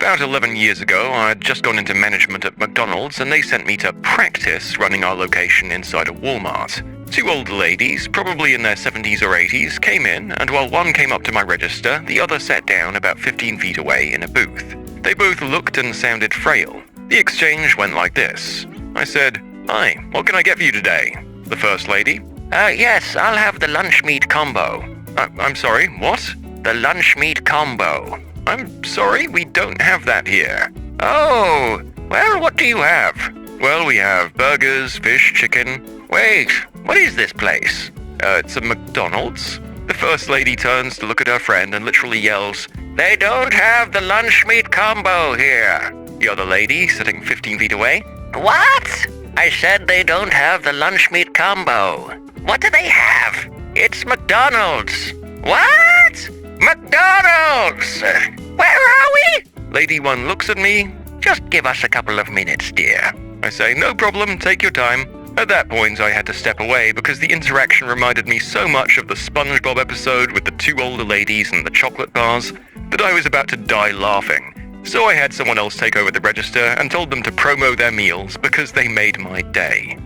About 11 years ago, I had just gone into management at McDonald's and they sent me to practice running our location inside a Walmart. Two older ladies, probably in their 70s or 80s, came in, and while one came up to my register, the other sat down about 15 feet away in a booth. They both looked and sounded frail. The exchange went like this. I said, "Hi, what can I get for you today?" The first lady, "Yes, I'll have the lunch meat combo." I'm sorry, what? "The lunch meat combo." "I'm sorry, we don't have that here." "Oh, well, what do you have?" "Well, we have burgers, fish, chicken." "Wait, what is this place?" It's a McDonald's." The first lady turns to look at her friend and literally yells, "They don't have the lunch meat combo here." The other lady, sitting 15 feet away, "What? I said they don't have the lunch meat combo. What do they have? It's McDonald's." "What? McDonald's? Where are we?" Lady one looks at me. "Just give us a couple of minutes, dear." I say, "No problem, take your time." At that point, I had to step away because the interaction reminded me so much of the SpongeBob episode with the two older ladies and the chocolate bars that I was about to die laughing. So I had someone else take over the register and told them to promo their meals because they made my day.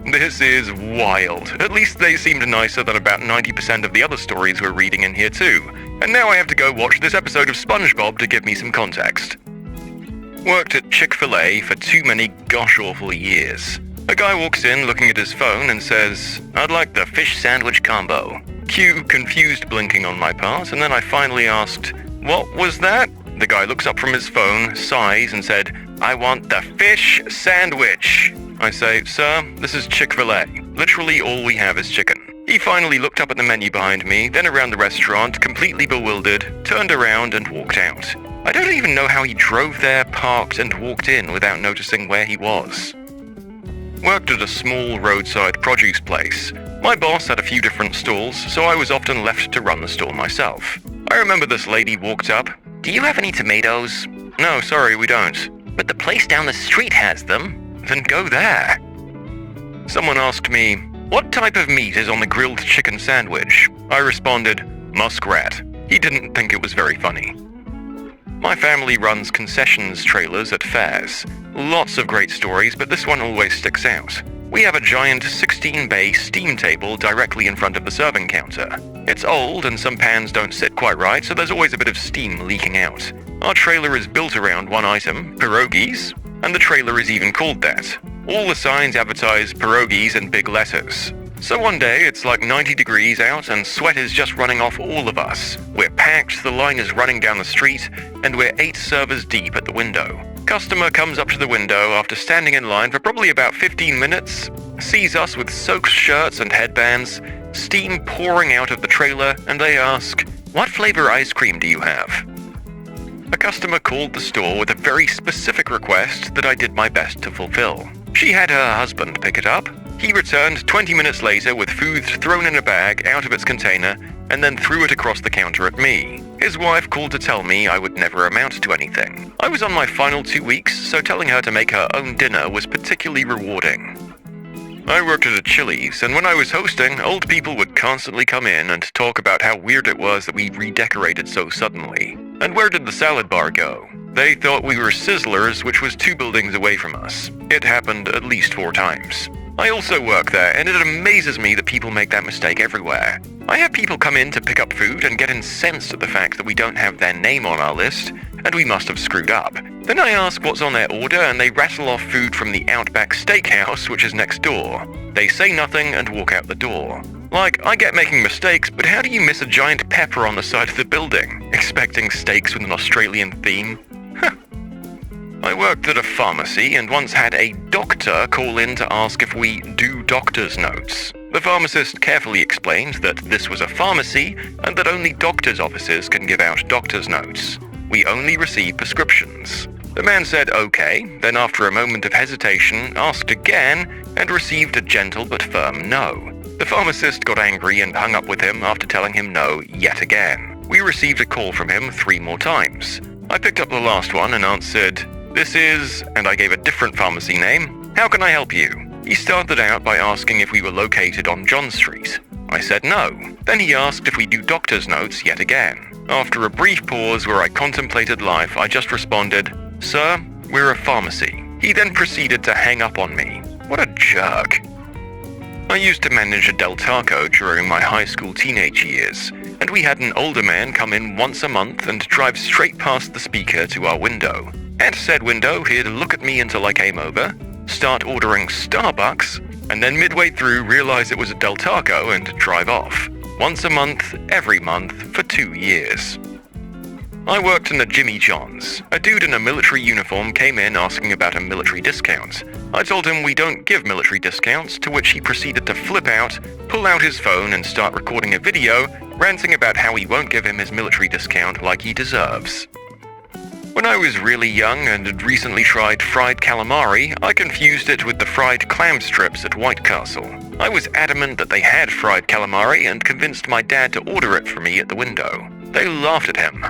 This is wild. At least they seemed nicer than about 90% of the other stories we're reading in here too. And now I have to go watch this episode of SpongeBob to give me some context. Worked at Chick-fil-A for too many gosh-awful years. A guy walks in looking at his phone and says, "I'd like the fish sandwich combo." Cue confused blinking on my part, and then I finally asked, "What was that?" The guy looks up from his phone, sighs, and said, "I want the fish sandwich." I say, "Sir, this is Chick-fil-A. Literally all we have is chicken." He finally looked up at the menu behind me, then around the restaurant, completely bewildered, turned around and walked out. I don't even know how he drove there, parked, and walked in without noticing where he was. Worked at a small roadside produce place. My boss had a few different stalls, so I was often left to run the stall myself. I remember this lady walked up. "Do you have any tomatoes?" "No, sorry, we don't." "But the place down the street has them." "Then go there." Someone asked me, "What type of meat is on the grilled chicken sandwich?" I responded, "Muskrat." He didn't think it was very funny. My family runs concessions trailers at fairs. Lots of great stories, but this one always sticks out. We have a giant 16-bay steam table directly in front of the serving counter. It's old and some pans don't sit quite right, so there's always a bit of steam leaking out. Our trailer is built around one item, pierogies, and the trailer is even called that. All the signs advertise pierogies in big letters. So one day, it's like 90 degrees out and sweat is just running off all of us. We're packed, the line is running down the street, and we're 8 servers deep at the window. Customer comes up to the window after standing in line for probably about 15 minutes, sees us with soaked shirts and headbands, steam pouring out of the trailer, and they ask, "What flavor ice cream do you have?" A customer called the store with a very specific request that I did my best to fulfill. She had her husband pick it up. He returned 20 minutes later with food thrown in a bag out of its container and then threw it across the counter at me. His wife called to tell me I would never amount to anything. I was on my final 2 weeks, so telling her to make her own dinner was particularly rewarding. I worked at a Chili's, and when I was hosting, old people would constantly come in and talk about how weird it was that we redecorated so suddenly. And where did the salad bar go? They thought we were Sizzlers, which was 2 buildings away from us. It happened at least 4 times. I also work there, and it amazes me that people make that mistake everywhere. I have people come in to pick up food and get incensed at the fact that we don't have their name on our list, and we must have screwed up. Then I ask what's on their order, and they rattle off food from the Outback Steakhouse, which is next door. They say nothing and walk out the door. Like, I get making mistakes, but how do you miss a giant pepper on the side of the building, expecting steaks with an Australian theme? I worked at a pharmacy and once had a doctor call in to ask if we do doctor's notes. The pharmacist carefully explained that this was a pharmacy and that only doctor's offices can give out doctor's notes. We only receive prescriptions. The man said okay, then after a moment of hesitation asked again and received a gentle but firm no. The pharmacist got angry and hung up with him after telling him no yet again. We received a call from him 3 more times. I picked up the last one and answered, "This is," and I gave a different pharmacy name. "How can I help you?" He started out by asking if we were located on John Street. I said no. Then he asked if we do doctor's notes yet again. After a brief pause where I contemplated life, I just responded, "Sir, we're a pharmacy." He then proceeded to hang up on me. What a jerk. I used to manage a Del Taco during my high school teenage years, and we had an older man come in once a month and drive straight past the speaker to our window. At said window, he'd look at me until I came over, start ordering Starbucks, and then midway through realize it was a Del Taco and drive off. Once a month, every month, for 2 years. I worked in a Jimmy John's. A dude in a military uniform came in asking about a military discount. I told him we don't give military discounts, to which he proceeded to flip out, pull out his phone and start recording a video, ranting about how he won't give him his military discount like he deserves. When I was really young and had recently tried fried calamari, I confused it with the fried clam strips at White Castle. I was adamant that they had fried calamari and convinced my dad to order it for me at the window. They laughed at him.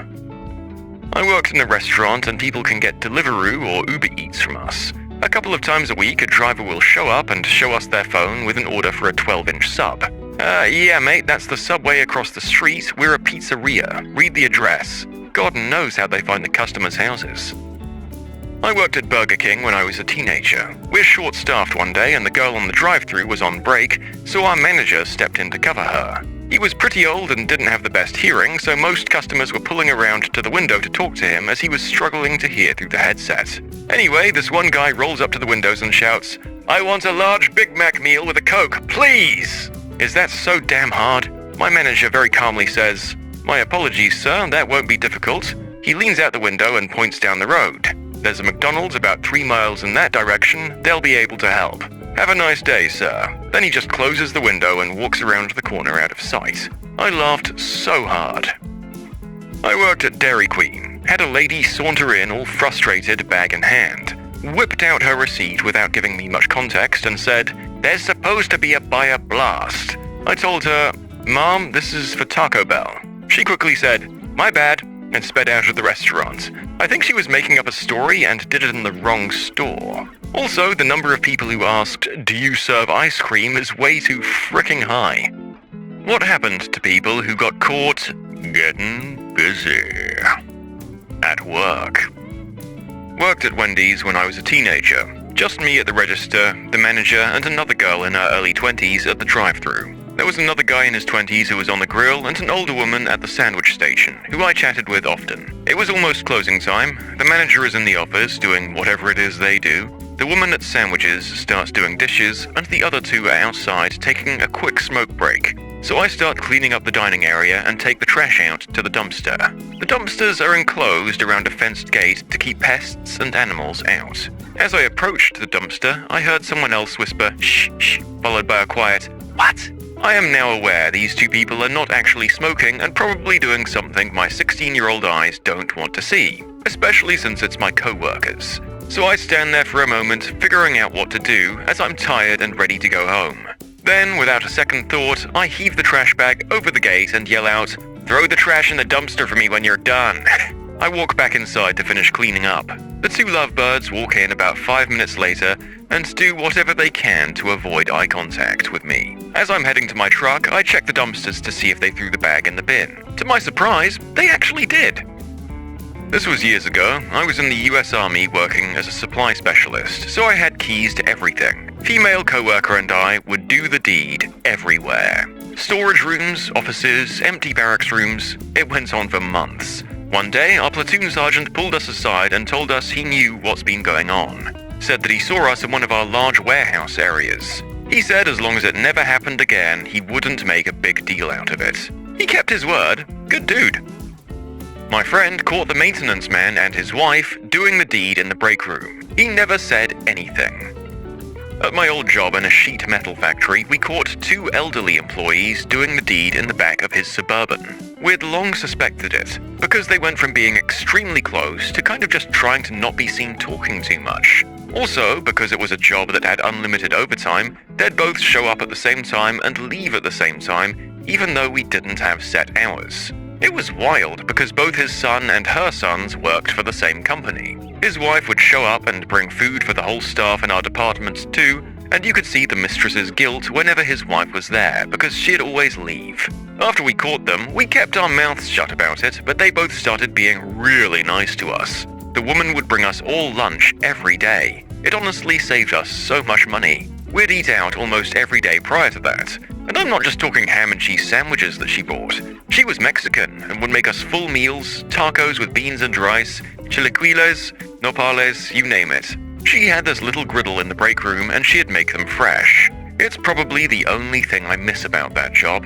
I worked in a restaurant and people can get Deliveroo or Uber Eats from us. A couple of times a week, a driver will show up and show us their phone with an order for a 12-inch sub. Yeah mate, that's the Subway across the street. We're a pizzeria. Read the address. God knows how they find the customers' houses. I worked at Burger King when I was a teenager. We're short-staffed one day and the girl on the drive-thru was on break, so our manager stepped in to cover her. He was pretty old and didn't have the best hearing, so most customers were pulling around to the window to talk to him as he was struggling to hear through the headset. Anyway, this one guy rolls up to the windows and shouts, "I want a large Big Mac meal with a Coke, please!" Is that so damn hard? My manager very calmly says, "My apologies, sir, that won't be difficult." He leans out the window and points down the road. There's a McDonald's about 3 miles in that direction. They'll be able to help. Have a nice day, sir. Then he just closes the window and walks around the corner out of sight. I laughed so hard. I worked at Dairy Queen. Had a lady saunter in all frustrated, bag in hand. Whipped out her receipt without giving me much context and said, "There's supposed to be a buyer blast." I told her, "Mom, this is for Taco Bell." She quickly said, "My bad," and sped out of the restaurant. I think she was making up a story and did it in the wrong store. Also, the number of people who asked, "Do you serve ice cream?" is way too fricking high. What happened to people who got caught getting busy? At work. Worked at Wendy's when I was a teenager. Just me at the register, the manager, and another girl in her early 20s at the drive-thru. There was another guy in his 20s who was on the grill and an older woman at the sandwich station, who I chatted with often. It was almost closing time. The manager is in the office doing whatever it is they do. The woman at sandwiches starts doing dishes, and the other two are outside taking a quick smoke break. So I start cleaning up the dining area and take the trash out to the dumpster. The dumpsters are enclosed around a fenced gate to keep pests and animals out. As I approached the dumpster, I heard someone else whisper, "Shh, shh," followed by a quiet, "What?" I am now aware these two people are not actually smoking and probably doing something my 16-year-old eyes don't want to see, especially since it's my co-workers. So I stand there for a moment, figuring out what to do, as I'm tired and ready to go home. Then, without a second thought, I heave the trash bag over the gate and yell out, "Throw the trash in the dumpster for me when you're done." I walk back inside to finish cleaning up. The two lovebirds walk in about 5 minutes later and do whatever they can to avoid eye contact with me. As I'm heading to my truck, I check the dumpsters to see if they threw the bag in the bin. To my surprise, they actually did. This was years ago. I was in the US Army working as a supply specialist, so I had keys to everything. Female coworker and I would do the deed everywhere. Storage rooms, offices, empty barracks rooms. It went on for months. One day, our platoon sergeant pulled us aside and told us he knew what's been going on. Said that he saw us in one of our large warehouse areas. He said as long as it never happened again, he wouldn't make a big deal out of it. He kept his word. Good dude. My friend caught the maintenance man and his wife doing the deed in the break room. He never said anything. At my old job in a sheet metal factory, we caught 2 elderly employees doing the deed in the back of his Suburban. We'd long suspected it, because they went from being extremely close to kind of just trying to not be seen talking too much. Also, because it was a job that had unlimited overtime, they'd both show up at the same time and leave at the same time, even though we didn't have set hours. It was wild because both his son and her sons worked for the same company. His wife would show up and bring food for the whole staff in our departments too, and you could see the mistress's guilt whenever his wife was there because she'd always leave. After we caught them, we kept our mouths shut about it, but they both started being really nice to us. The woman would bring us all lunch every day. It honestly saved us so much money. We'd eat out almost every day prior to that. And I'm not just talking ham and cheese sandwiches that she bought. She was Mexican and would make us full meals, tacos with beans and rice, chilaquiles, nopales, you name it. She had this little griddle in the break room and she'd make them fresh. It's probably the only thing I miss about that job.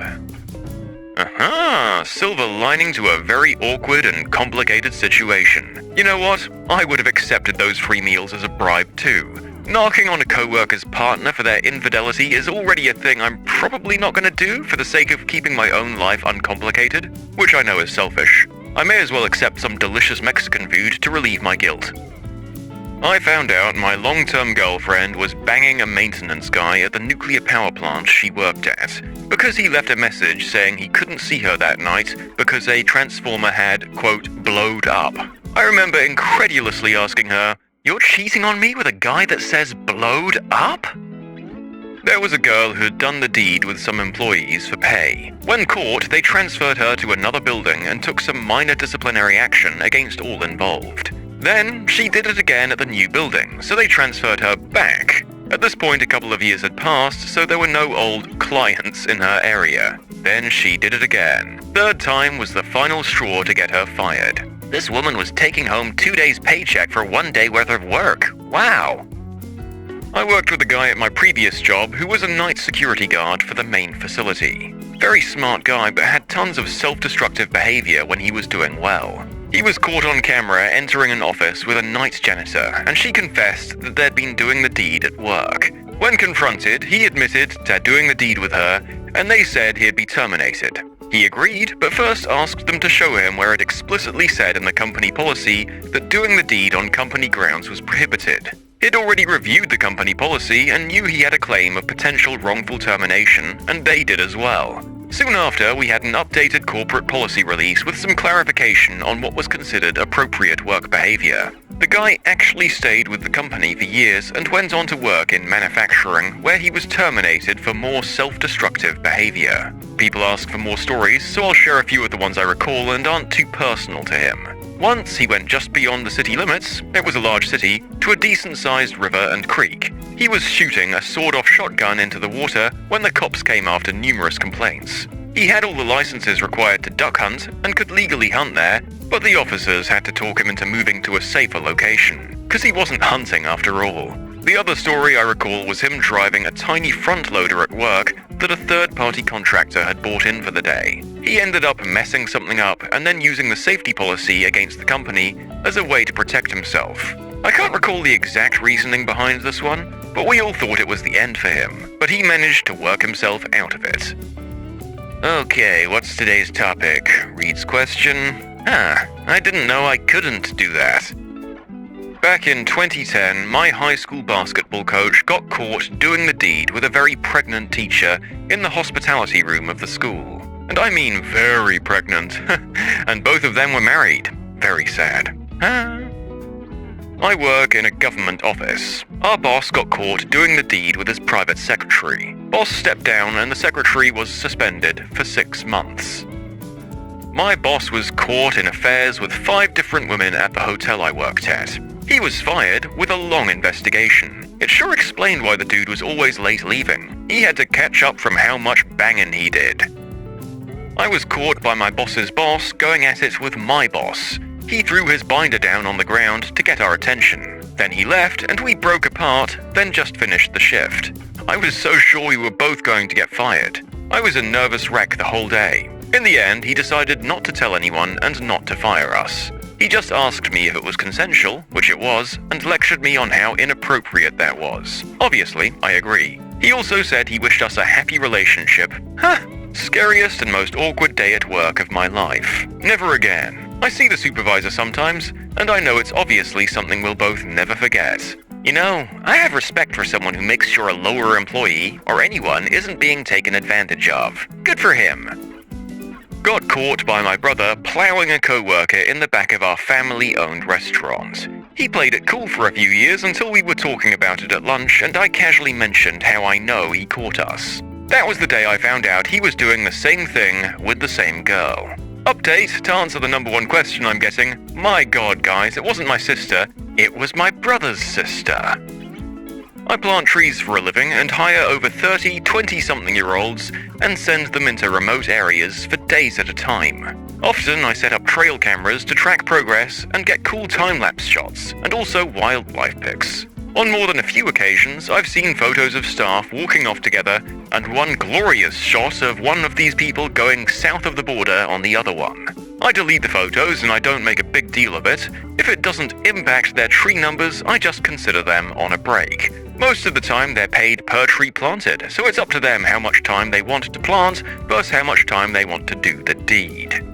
Aha! Silver lining to a very awkward and complicated situation. You know what? I would have accepted those free meals as a bribe too. Knocking on a co-worker's partner for their infidelity is already a thing I'm probably not going to do for the sake of keeping my own life uncomplicated, which I know is selfish. I may as well accept some delicious Mexican food to relieve my guilt. I found out my long-term girlfriend was banging a maintenance guy at the nuclear power plant she worked at because he left a message saying he couldn't see her that night because a transformer had, quote, blowed up. I remember incredulously asking her, "You're cheating on me with a guy that says blowed up?" There was a girl who'd done the deed with some employees for pay. When caught, they transferred her to another building and took some minor disciplinary action against all involved. Then, she did it again at the new building, so they transferred her back. At this point, a couple of years had passed, so there were no old clients in her area. Then she did it again. Third time was the final straw to get her fired. This woman was taking home 2 days' paycheck for 1 day worth of work. Wow. I worked with a guy at my previous job who was a night security guard for the main facility. Very smart guy, but had tons of self-destructive behavior when he was doing well. He was caught on camera entering an office with a night janitor, and she confessed that they'd been doing the deed at work. When confronted, he admitted to doing the deed with her, and they said he'd be terminated. He agreed, but first asked them to show him where it explicitly said in the company policy that doing the deed on company grounds was prohibited. He'd already reviewed the company policy and knew he had a claim of potential wrongful termination, and they did as well. Soon after, we had an updated corporate policy release with some clarification on what was considered appropriate work behavior. The guy actually stayed with the company for years and went on to work in manufacturing, where he was terminated for more self-destructive behavior. People ask for more stories, so I'll share a few of the ones I recall and aren't too personal to him. Once, he went just beyond the city limits, it was a large city, to a decent-sized river and creek. He was shooting a sawed-off shotgun into the water when the cops came after numerous complaints. He had all the licenses required to duck hunt and could legally hunt there, but the officers had to talk him into moving to a safer location, because he wasn't hunting after all. The other story I recall was him driving a tiny front loader at work that a third-party contractor had bought in for the day. He ended up messing something up and then using the safety policy against the company as a way to protect himself. I can't recall the exact reasoning behind this one, but we all thought it was the end for him, but he managed to work himself out of it. Okay, what's today's topic? Reed's question. I didn't know I couldn't do that. Back in 2010, my high school basketball coach got caught doing the deed with a very pregnant teacher in the hospitality room of the school. And I mean very pregnant. And both of them were married. Very sad. I work in a government office. Our boss got caught doing the deed with his private secretary. Boss stepped down and the secretary was suspended for 6 months. My boss was caught in affairs with 5 different women at the hotel I worked at. He was fired with a long investigation. It sure explained why the dude was always late leaving. He had to catch up from how much banging he did. I was caught by my boss's boss going at it with my boss. He threw his binder down on the ground to get our attention. Then he left and we broke apart, then just finished the shift. I was so sure we were both going to get fired. I was a nervous wreck the whole day. In the end, he decided not to tell anyone and not to fire us. He just asked me if it was consensual, which it was, and lectured me on how inappropriate that was. Obviously, I agree. He also said he wished us a happy relationship. Scariest and most awkward day at work of my life. Never again. I see the supervisor sometimes, and I know it's obviously something we'll both never forget. You know, I have respect for someone who makes sure a lower employee, or anyone, isn't being taken advantage of. Good for him. Got caught by my brother plowing a co-worker in the back of our family-owned restaurant. He played it cool for a few years until we were talking about it at lunch and I casually mentioned how I know he caught us. That was the day I found out he was doing the same thing with the same girl. Update, to answer the number one question I'm getting, my god guys, it wasn't my sister, it was my brother's sister. I plant trees for a living and hire over 30 20-something-year-olds and send them into remote areas for days at a time. Often I set up trail cameras to track progress and get cool time-lapse shots, and also wildlife pics. On more than a few occasions, I've seen photos of staff walking off together, and one glorious shot of one of these people going south of the border on the other one. I delete the photos and I don't make a big deal of it. If it doesn't impact their tree numbers, I just consider them on a break. Most of the time they're paid per tree planted, so it's up to them how much time they want to plant versus how much time they want to do the deed.